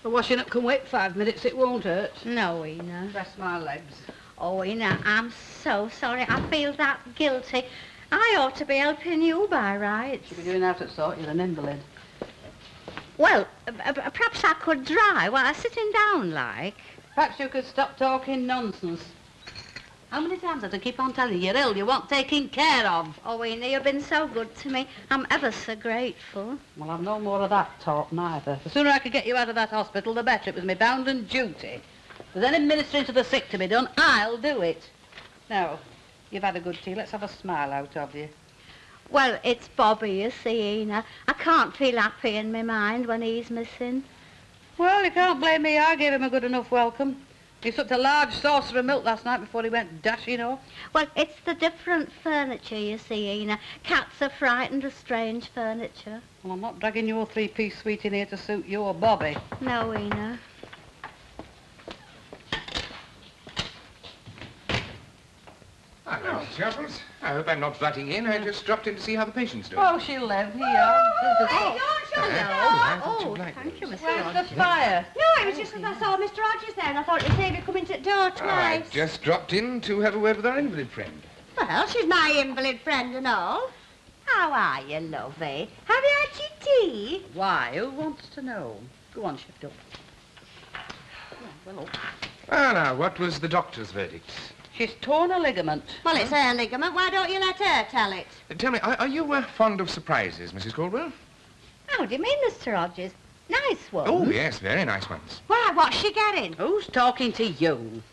The washing up can wait 5 minutes, it won't hurt. No, Ina. Press my legs. Oh, Ina, I'm so sorry. I feel that guilty. I ought to be helping you by rights. Should be doing out at sort, you're an invalid. Well, perhaps I could dry while I'm sitting down, like. Perhaps you could stop talking nonsense. How many times have I to keep on telling you you're ill, you want taking care of? Oh, Ina, you've been so good to me. I'm ever so grateful. Well, I've no more of that talk, neither. The sooner I could get you out of that hospital, the better. It was my bounden duty. If there's any ministering to the sick to be done, I'll do it. Now, you've had a good tea. Let's have a smile out of you. Well, it's Bobby, you see, Ina. I can't feel happy in my mind when he's missing. Well, you can't blame me. I gave him a good enough welcome. He sucked a large saucer of milk last night before he went dashing off. Well, it's the different furniture, you see, Ina. Cats are frightened of strange furniture. Well, I'm not dragging your three-piece suite in here to suit your Bobby. No, Ina. Hello, Shuffles. I hope I'm not butting in. I just dropped in to see how the patient's doing. Oh, she'll live here. Hey, Oh, thank you, Mr. Where's Rogers. the fire? No, it was just because I saw Mr. Rogers there and I thought it'd save you coming to the door I twice. just dropped in to have a word with our invalid friend. Well, she's my invalid friend and all. How are you, lovey? Have you had your tea? Why? Who wants to know? Go on, shift up. Well, up. Ah, now, what was the doctor's verdict? She's torn a ligament. Well, it's her ligament. Why don't you let her tell it? Tell me, are you fond of surprises, Mrs. Caldwell? How do you mean, Mr. Rogers? Nice one. Oh, yes, very nice ones. Why, what's she getting? Who's talking to you?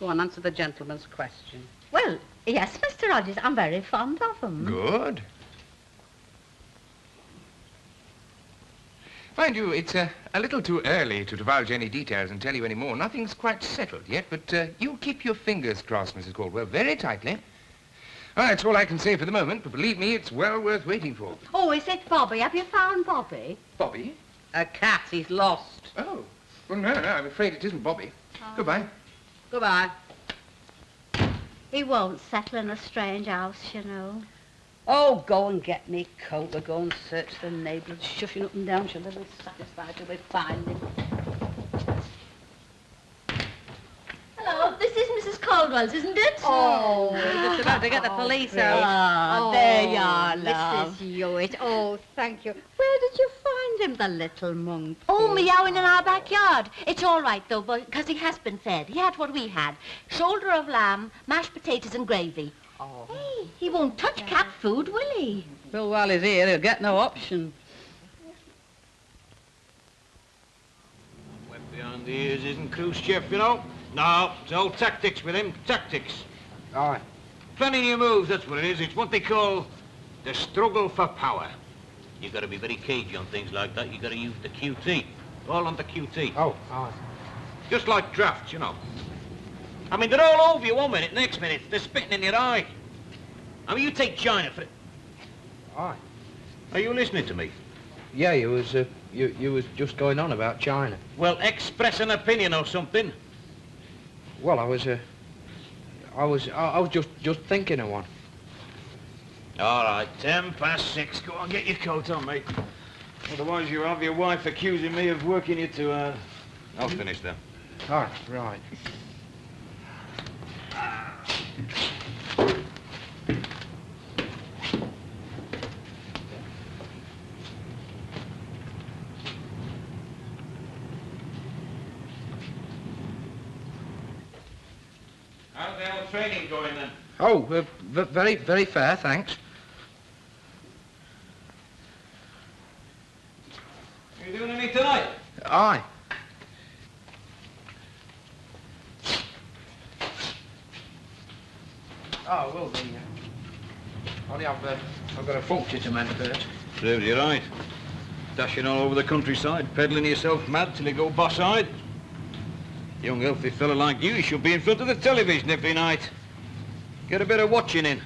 Go on, answer the gentleman's question. Well, yes, Mr. Rogers, I'm very fond of them. Good. Mind you, it's a little too early to divulge any details and tell you any more. Nothing's quite settled yet, but you keep your fingers crossed, Mrs. Caldwell, very tightly. Well, that's all I can say for the moment, but believe me, it's well worth waiting for. Oh, is it Bobby? Have you found Bobby? Bobby? A cat, he's lost. Oh. Well, no, I'm afraid it isn't Bobby. Oh. Goodbye. Goodbye. He won't settle in a strange house, you know. Oh, go and get me coat. We'll go and search the neighbourhood, shuffling up and down. She'll never be satisfied till we find him. Hello, this is Mrs. Caldwell's, isn't it? Oh, we're just about to get the police out. Ah, there you are, love. Mrs. Hewitt. Oh, thank you. Where did you find him, the little monkey? Oh, meowing in our backyard. It's all right, though, because he has been fed. He had what we had. Shoulder of lamb, mashed potatoes and gravy. Oh. Hey, he won't touch cat food, will he? Well, while he's here, he'll get no option. Wet behind the ears isn't Khrushchev, you know. No, it's all tactics with him, tactics. Aye. Planning your moves, that's what it is. It's what they call the struggle for power. You've got to be very cagey on things like that. You've got to use the QT. All on the QT. Oh, aye. Just like drafts, you know. I mean, they're all over you one minute, next minute they're spitting in your eye. I mean, you take China for... Aye. Are you listening to me? Yeah, you was just going on about China. Well, express an opinion or something. Well, I was just thinking of one. All right, 6:10. Go on, get your coat on, mate. Otherwise you'll have your wife accusing me of working you too hard. I'll finish then. Oh, right. How's the old training going then? Oh, very, very fair, thanks. You doing any tonight? Aye. Oh, will be. Only I've got a function to mend first. Serves you right. Dashing all over the countryside, peddling yourself mad till you go boss-eyed. Young, healthy fella like you should be in front of the television every night. Get a bit of watching in.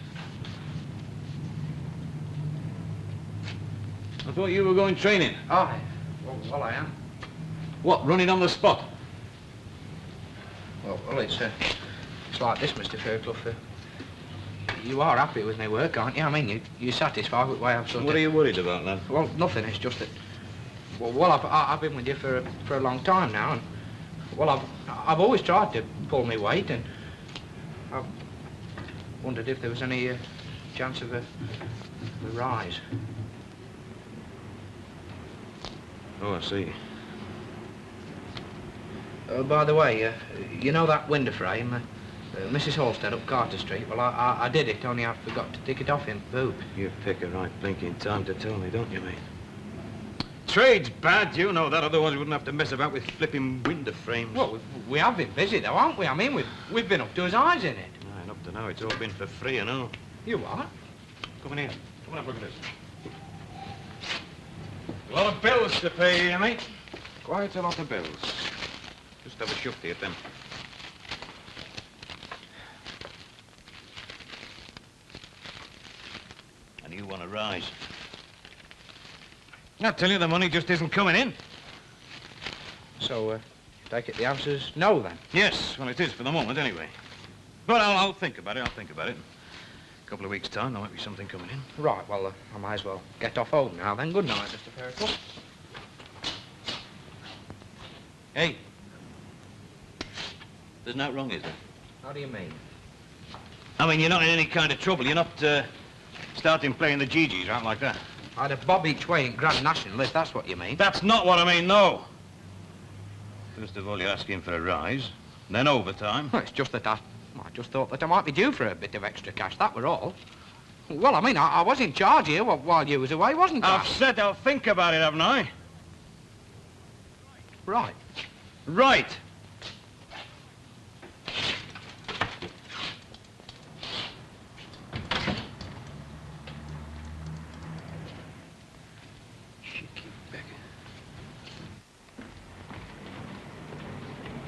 I thought you were going training. Aye. Well, I am. What, running on the spot? Well, it's like this, Mr. Fairclough. You are happy with my work, aren't you? I mean, you're satisfied with the way I've sort of... What are you worried about, lad? Well, nothing. It's just that Well, I've been with you for a long time now, and well, I've always tried to pull my weight, and I've wondered if there was any chance of a rise. Oh, I see. By the way, you know that window frame, Mrs. Halstead up Carter Street? Well, I did it, only I forgot to take it off in the boot. You pick a right blinking time to tell me, don't you, mate? Trade's bad, you know that, otherwise we wouldn't have to mess about with flipping window frames. Well, we have been busy, though, haven't we? I mean, we've been up to his eyes in it. Aye, and up to now, it's all been for free, you know. You what? Come in here. Come on, have a look at this. A lot of bills to pay here, mate. Quite a lot of bills. Just have a shufty at them. And you want to rise. I tell you, the money just isn't coming in. So, take it the answer's no, then? Yes, well, it is for the moment, anyway. But I'll think about it, In a couple of weeks' time, there might be something coming in. Right, well, I might as well get off home now, then. Good night, Mr. Fairclough. Hey. There's no wrong, is there? How do you mean? I mean, you're not in any kind of trouble. You're not, starting playing the GGs out like that. I had a bob each way in Grand National, if that's what you mean. That's not what I mean, no. First of all, you're asking for a rise, then overtime. Well, it's just that I just thought that I might be due for a bit of extra cash, that were all. Well, I mean, I was in charge here while you was away, wasn't I? I've said I'll think about it, haven't I? Right. Right.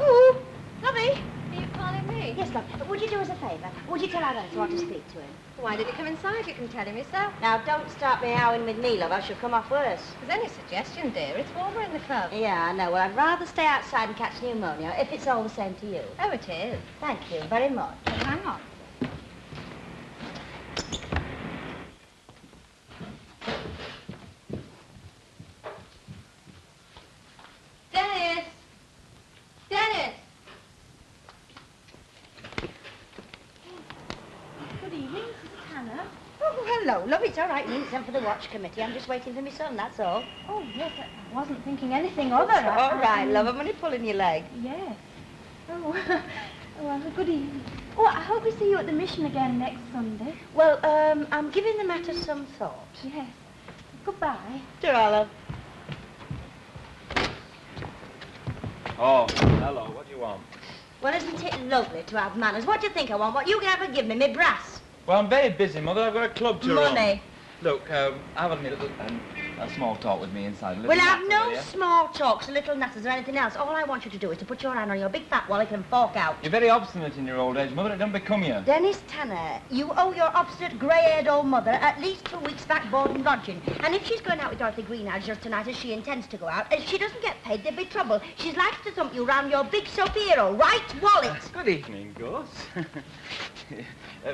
Ooh, Lovey. Are you calling me? Yes, love. Would you do us a favour? Would you tell our I want to speak to him? Why did you come inside? You can tell him yourself. Now, don't start me howling with me, love. I shall come off worse. If there's any suggestion, dear, it's warmer in the club. Yeah, I know. Well, I'd rather stay outside and catch pneumonia, if it's all the same to you. Oh, it is. Thank you very much. Well, hang on. Dennis! Dennis! Good evening, Mrs. Tanner. Oh, hello, love. It's all right. You needn't send for the watch committee. I'm just waiting for my son, that's all. Oh, yes, I wasn't thinking anything of it. It's all right, love. I'm only pulling your leg. Yes. Oh, well, good evening. Oh, I hope we see you at the mission again next Sunday. Well, I'm giving the matter some thought. Yes. Goodbye. Ta-ra, love. Oh, hello. What do you want? Well, isn't it lovely to have manners? What do you think I want? What you can have give me? Me brass. Well, I'm very busy, Mother. I've got a club to run. Money. Look, have a little a small talk with me inside. We'll have no small talks, little natters or anything else. All I want you to do is to put your hand on your big fat wallet and fork out. You're very obstinate in your old age, Mother. It don't become you. Dennis Tanner, you owe your obstinate grey-haired old mother at least 2 weeks back board and lodging. And if she's going out with Dorothy Greenhouse just tonight as she intends to go out, if she doesn't get paid, there'll be trouble. She's likely to thump you round your big soapy hero, right wallet. Good evening, Gus.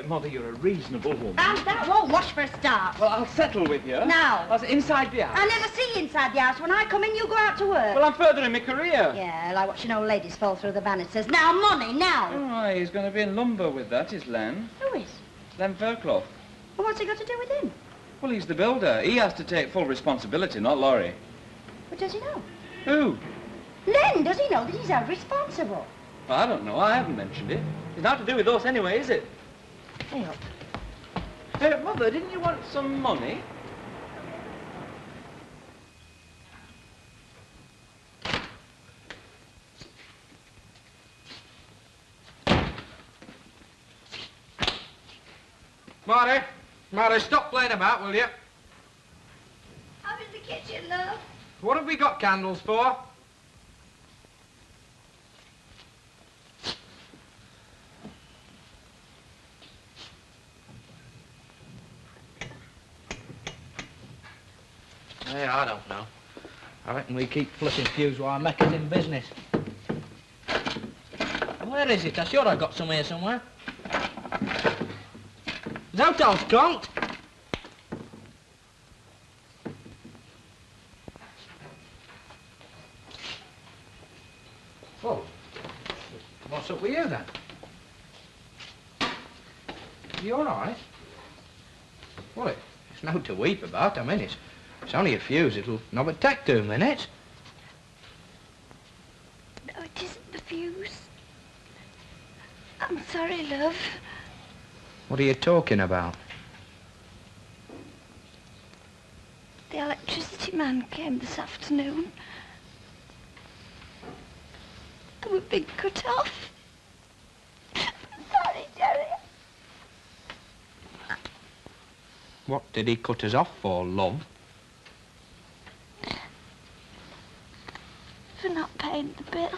Mother, you're a reasonable woman. And that won't wash for a start. Well, I'll settle with you. Now. I was inside the house. I never see you inside the house. When I come in, you go out to work. Well, I'm further in my career. Yeah, like watching old ladies fall through the banisters. Now, money, now. Oh, he's going to be in lumber with that, is Len. Who is? Len Fairclough. Well, what's he got to do with him? Well, he's the builder. He has to take full responsibility, not Laurie. But does he know? Who? Len, does he know that he's held responsible? Well, I don't know. I haven't mentioned it. It's not to do with us anyway, is it? Hey, up. Hey, Mother, didn't you want some money? Marty, stop playing about, will you? I'm in the kitchen, love. What have we got candles for? Yeah, I don't know. I reckon we keep flipping pews while Mecca's in business. Where is it? I'm sure I got some here somewhere. Zoto's conked. You all right? Well, it's no to weep about. I mean, it's only a fuse. It'll not attack 2 minutes. No, it isn't the fuse. I'm sorry, love. What are you talking about? The electricity man came this afternoon. And we've been cut off. Sorry, Jerry. What did he cut us off for, love? For not paying the bill.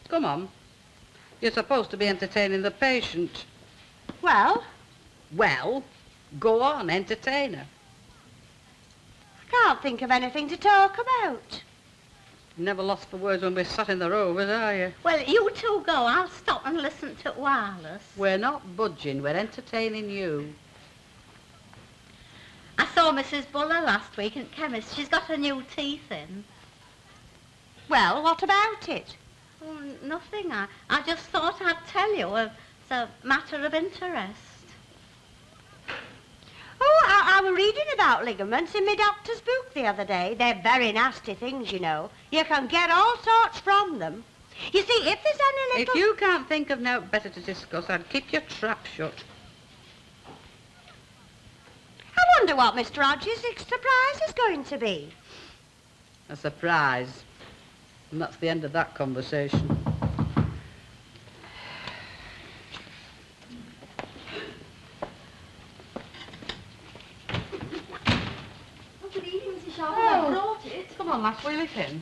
Come on. You're supposed to be entertaining the patient. Well, Well, go on, entertain her. I can't think of anything to talk about. Never lost for words when we're sat in the rovers, are you? Well, you two go. I'll stop and listen to wireless. We're not budging, we're entertaining you. I saw Mrs. Buller last week in chemist. She's got her new teeth in. Well, what about it? Oh, nothing. I just thought I'd tell you. It's a matter of interest. Oh, I was reading about ligaments in my doctor's book the other day. They're very nasty things, you know. You can get all sorts from them. You see, if there's any little... If you can't think of no better to discuss, I'd keep your trap shut. I wonder what Mr. Hodges' surprise is going to be. A surprise. And that's the end of that conversation. Good evening, Mrs. Sharp. I brought it. Come on, lass, wheel it in.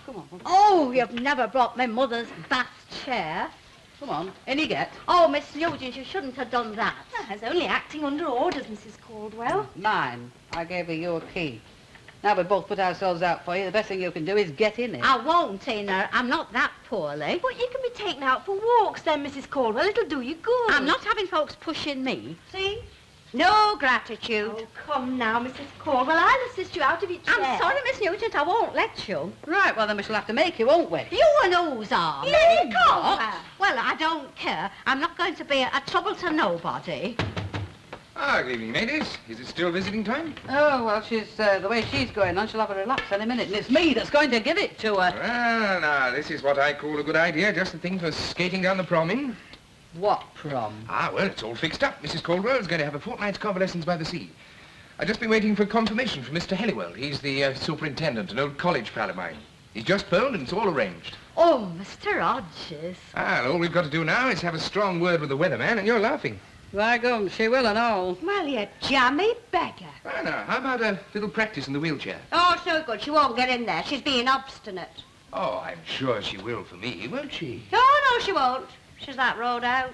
Come on. Oh, you've never brought my mother's bath chair. Come on, in you get. Oh, Miss Nugent, you shouldn't have done that. I was only acting under orders, Mrs. Caldwell. Mine. I gave her your key. Now we've both put ourselves out for you. The best thing you can do is get in it. I won't, Tina. I'm not that poorly. But you can be taken out for walks then, Mrs. Caldwell. It'll do you good. I'm not having folks pushing me. See? No gratitude. Oh, come now, Mrs. Caldwell. I'll assist you out of your chair. I'm sorry, Miss Nugent. I won't let you. Right, well then we shall have to make you, won't we? You and who's are? Yeah, you What? can't. Well, I don't care. I'm not going to be a trouble to nobody. Ah, good evening, ladies. Is it still visiting time? Oh, well, she's, the way she's going on, she'll have a relapse any minute, and it's me that's going to give it to her. Well, now, this is what I call a good idea. Just the thing for skating down the prom in. What prom? Ah, well, it's all fixed up. Mrs. Caldwell's going to have a fortnight's convalescence by the sea. I've just been waiting for confirmation from Mr. Helliwell. He's the superintendent, an old college pal of mine. He's just phoned and it's all arranged. Oh, Mr. Hodges. Ah, all we've got to do now is have a strong word with the weatherman, and you're laughing. By gum, she will and all. Well, you jammy beggar. Ah, now, how about a little practice in the wheelchair? Oh, so good. She won't get in there. She's being obstinate. Oh, I'm sure she will for me, won't she? Oh, no, she won't. She's that road out.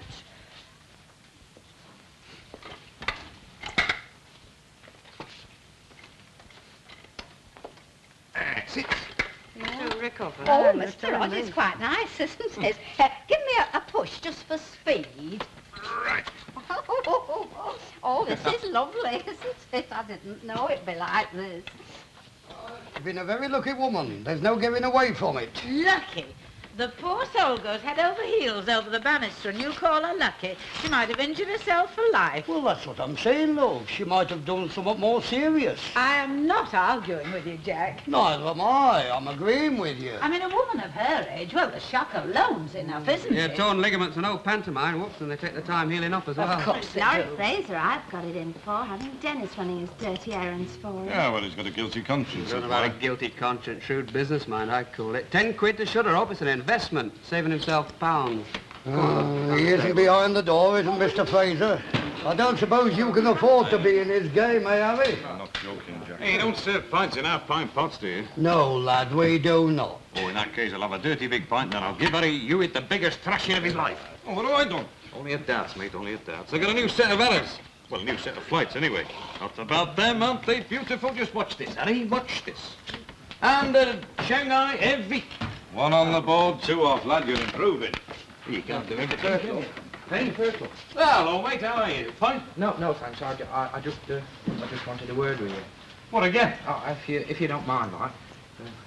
That's it. To recover. Oh, Mr. Hodges, quite nice, isn't it? Give me a push just for speed. Right. Oh, this is lovely, isn't it? I didn't know it'd be like this. You've been a very lucky woman. There's no getting away from it. Lucky? The poor soul goes head over heels over the banister and you call her lucky. She might have injured herself for life. Well, that's what I'm saying, love. She might have done something more serious. I am not arguing with you, Jack. Neither am I. I'm agreeing with you. I mean, a woman of her age, well, the shock alone's enough, isn't Yeah, it? torn ligaments and old pantomime. Whoops, and they take the time healing up as well. Of course they Larry do. Fraser, I've got it in for. Having Dennis running his dirty errands for him. Yeah, well, he's got a guilty conscience. Don't know about a guilty conscience, shrewd business mind, I call it. 10 quid to shut her up. It's an investment. Saving himself pounds. He isn't behind the door, isn't Mr. Fraser? I don't suppose you can afford to be in his game, eh, Harry? I'm not joking, Jack. Hey, you don't serve pints in half-pint pots, do you? No, lad, we do not. Oh, in that case, I'll have a dirty big pint, and I'll give Harry Hewitt the biggest thrashing of his life. Oh, what have I done? Only a darts, mate, only a darts. I got a new set of errors. Well, a new set of flights, anyway. Not about them, aren't they beautiful? Just watch this, Harry, watch this. And Shanghai, every... One on the board, two off, lad, you're improving. You can't do everything. Hey, Turtle. Well, hello, mate, how are you? Fine? No, thanks. I just wanted a word with you. What again? Oh, if you don't mind, like.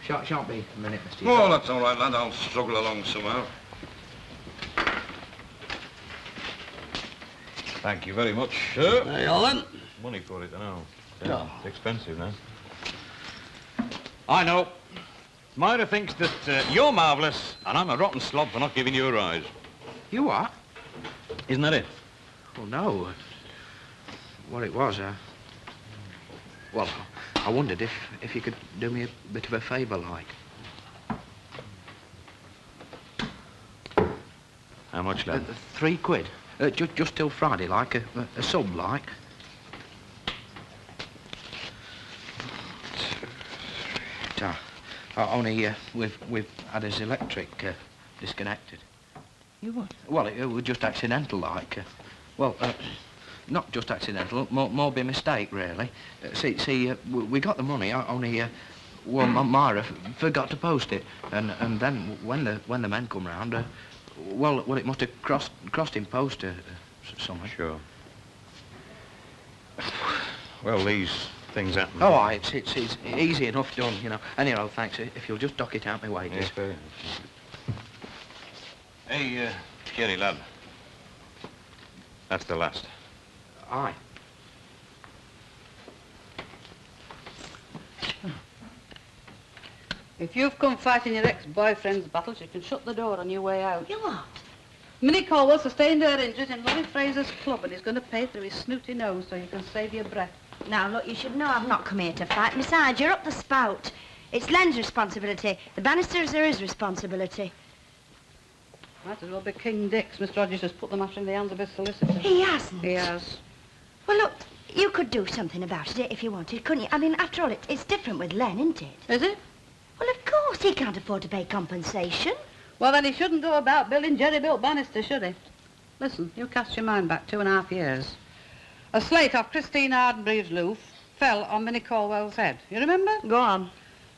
Shan't be a minute, Mr. Oh, that's all right, lad. I'll struggle along somehow. Thank you very much, sir. Hey, Alan. Money for it, I know. Oh. It's expensive now. I know. Myra thinks that you're marvellous, and I'm a rotten slob for not giving you a rise. You what? Isn't that it? Well, no. What it was, well, I wondered if you could do me a bit of a favour, like. How much, lad? £3. Just till Friday, like, a sub, like. Only we've had his electric disconnected. You what? Well, it was just accidental, like. Not just accidental, more by mistake, really. See, we got the money, only, Myra forgot to post it, and then when the men come round, well, it must have crossed in post somewhere. Sure. Well, these things happen. Oh, it's easy enough done, you know. Anyhow, thanks. If you'll just dock it out my wages. Yes, fair enough. Hey, Jerry, lad. That's the last. Aye. If you've come fighting your ex-boyfriend's battles, you can shut the door on your way out. You what? Minnie Caldwell sustained her injuries in Larry Fraser's club, and he's going to pay through his snooty nose so you can save your breath. Now, look, you should know I've not come here to fight. Besides, you're up the spout. It's Len's responsibility. The banisters are his responsibility. Might as well be King Dick's. Mr. Rogers has put the matter in the hands of his solicitor. He hasn't. He has. Well, look, you could do something about it if you wanted, couldn't you? I mean, after all, it's different with Len, isn't it? Is it? Well, of course, he can't afford to pay compensation. Well, then he shouldn't go about building jerry-built banisters, should he? Listen, you cast your mind back 2.5 years. A slate off Christine Ardenbree's roof fell on Minnie Caldwell's head. You remember? Go on.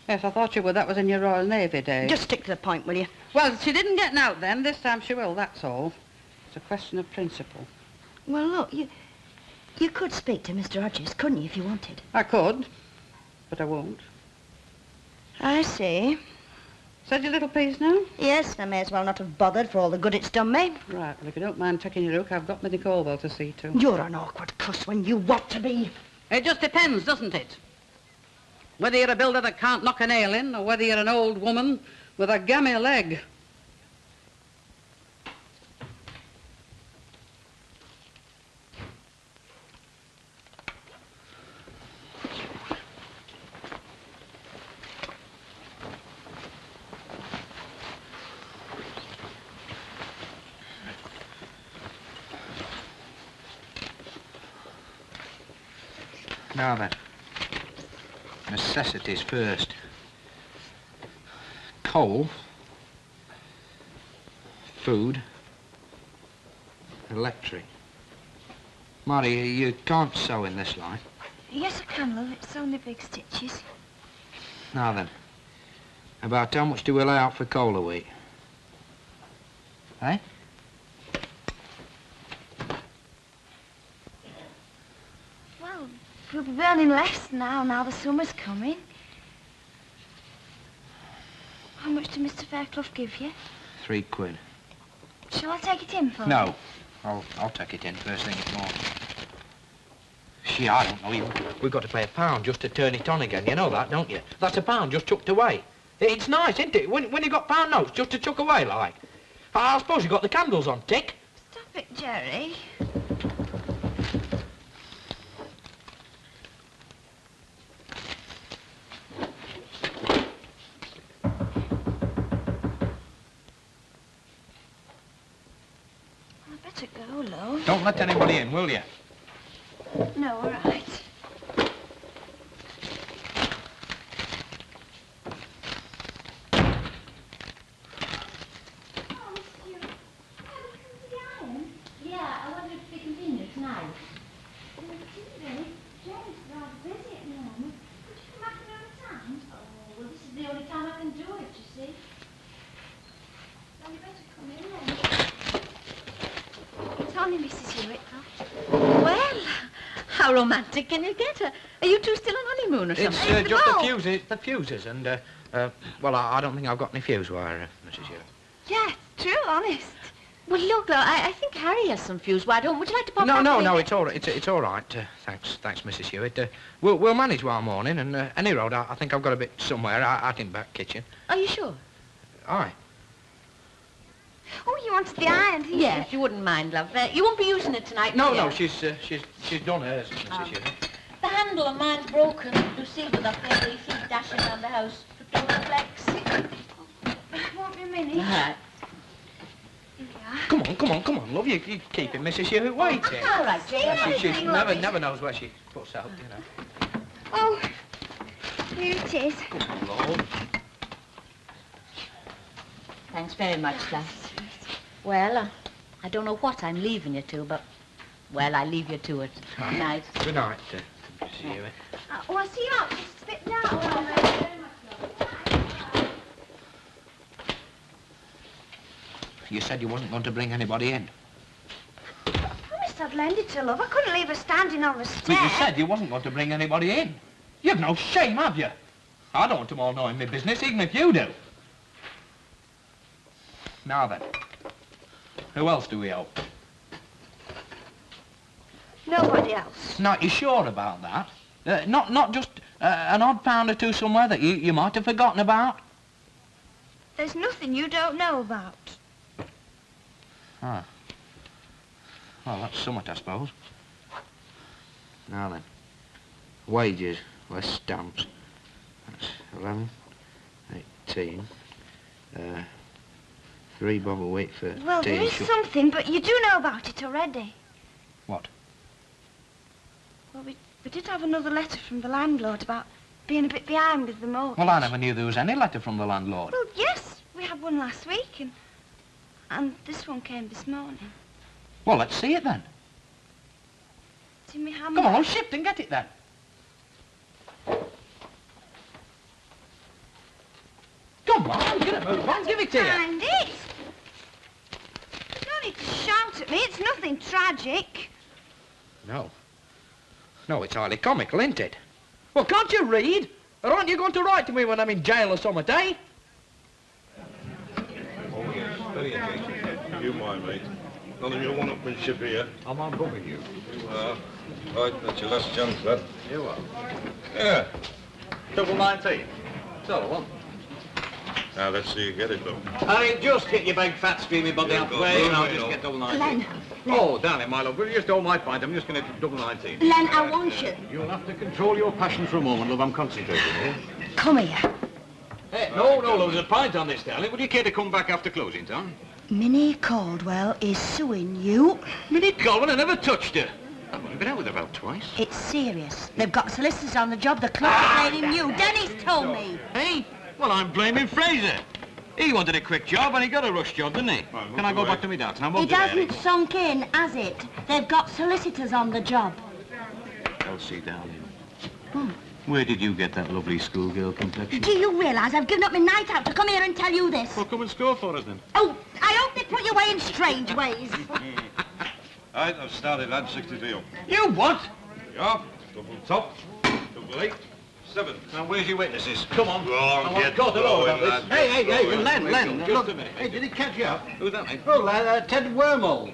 Yes, I thought you would. That was in your Royal Navy days. Just stick to the point, will you? Well, she didn't get out then. This time she will, that's all. It's a question of principle. Well, look, you could speak to Mr. Rogers, couldn't you, if you wanted? I could, but I won't. I see. Said your little piece now? Yes, I may as well not have bothered for all the good it's done me. Right, well, if you don't mind taking your hook, I've got Minnie Caldwell to see to. You're an awkward cuss when you want to be. It just depends, doesn't it? Whether you're a builder that can't knock a nail in, or whether you're an old woman with a gammy leg. Now then, necessities first. Coal, food, electric. Marty, you can't sew in this line. Yes, I can, love. It's only big stitches. Now then, about how much do we lay out for coal a week? Eh? Well, we'll be burning less now the summer's coming. How much did Mr. Fairclough give you? £3. Shall I take it in for you? No, I'll take it in first thing in the morning. Gee, I don't know. We've got to pay £1 just to turn it on again. You know that, don't you? That's £1 just chucked away. It's nice, isn't it? When you got £1 notes just to chuck away, like. I suppose you got the candles on tick. Stop it, Jerry. I better go, love. Don't let anybody in, will you? know, all right. How romantic can you get? Are you two still on honeymoon or something? It's just the fuses, and, well, I don't think I've got any fuse wire, Mrs. Hewitt. Yeah, true, honest. Well, look, I think Harry has some fuse wire. Would you like to pop No, up no, with no, me? it's all right. It's all right. Thanks, Mrs. Hewitt. We'll manage one morning, and any road, I think I've got a bit somewhere out in back kitchen. Are you sure? Aye. Oh, you wanted the iron, didn't you? Yeah, if you wouldn't mind, love. You won't be using it tonight, No, will no, you? she's done hers, Mrs. Hewitt. The handle of mine's broken. You see, with that baby, she's dashing around the house. Don't flex. Won't be a minute. Right. Come on, love. You're keeping Mrs. Hewitt waiting. All right, Jane. She never knows where she puts out, you know. Oh, here it is. Good Lord. Thanks very much, love. Well, I don't know what I'm leaving you to, but, well, I leave you to it. Good night. Good night, Mrs. Hewitt. Oh, I'll see you out. Just spit it out. All right. You said you wasn't going to bring anybody in. I promised I'd lend it to love. I couldn't leave her standing on the step. But you said you wasn't going to bring anybody in. You've no shame, have you? I don't want them all knowing my business, even if you do. Now then, who else do we owe? Nobody else. Now, you sure about that? Not just an odd pound or two somewhere that you might have forgotten about? There's nothing you don't know about. Ah. Well, that's somewhat, I suppose. Now then, wages, less stamps. That's 11, 18, 3 bob a week for Well, tea there and is sugar. something, but you do know about it already. What? Well, we did have another letter from the landlord about being a bit behind with the mortgage. Well, I never knew there was any letter from the landlord. Well, yes, we had one last week, and this one came this morning. Well, let's see it then. It's in my hand. Come on, shift and get it then. Come on, get it, move on, give it to you. Find it. No need to shout at me. It's nothing tragic. No. No, it's highly comical, isn't it? Well, can't you read? Or aren't you going to write to me when I'm in jail or something, eh? Oh, yes, very engaging. You mind, mate. None of your one-upmanship here. I'm not bugging you. You are. Right, that's your last chance, lad. You are. Yeah. 19. That's all I want. Now, let's see you get it, though. Hey, just get your big fat screamy body out the way and I'll just get double 19. Len. Oh, darling, my love, will you just hold my pint? I'm just going to double 19. Len, I want you. You'll have to control your passion for a moment, love. I'm concentrating here. Come here. Hey, no, love, there's a pint on this, darling. Would you care to come back after closing time? Minnie Caldwell is suing you. Minnie Colvin, I never touched her. I've only been out with her about twice. It's serious. They've got solicitors on the job. The club are blaming you. Dennis told me. Hey, well, I'm blaming Fraser. He wanted a quick job and he got a rush job, didn't he? Can I go back to me dad's? It hasn't sunk in, has it? They've got solicitors on the job. Elsie, darling. Where did you get that lovely schoolgirl complexion? Do you realise I've given up my night out to come here and tell you this? Well, come and score for us, then. Oh, I hope they put you away in strange ways. Right, I've started, lad. 60 for you. You what? Yeah. Double top. Double 8. 7. Now, where's your witnesses? Come on. Go on, I want get to cut it all going, about this. lad. Hey, Get going. Len, Just look. a minute. Hey, did he catch you up? Who's that, mate? Oh, Ted Wormald.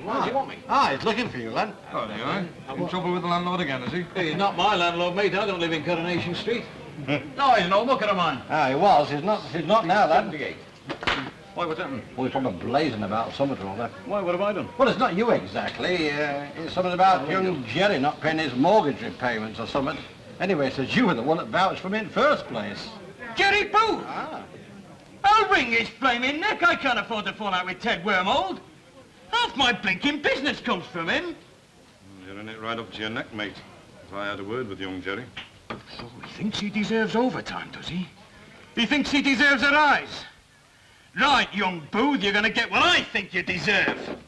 Why does he want me? Ah, he's looking for you, Len. Oh, there you are. In trouble with the landlord again, is he? He's not my landlord, mate. I don't live in Coronation Street. No, he's an old mucker of mine. Ah, he was. He's not now, Len. 78. Why, what's happened? Well, he's probably blazing about something or other. Why, what have I done? Well, it's not you exactly. It's something about young Jerry not paying his mortgage repayments or something. Anyway, it says you were the one that vouched for me in the first place. Jerry Booth! Ah. I'll wring his flaming neck. I can't afford to fall out with Ted Wormald. Half my blinking business comes from him. You're in it right up to your neck, mate. As I had a word with young Jerry. So he thinks he deserves overtime, does he? He thinks he deserves a rise. Right, young booth, you're going to get what I think you deserve.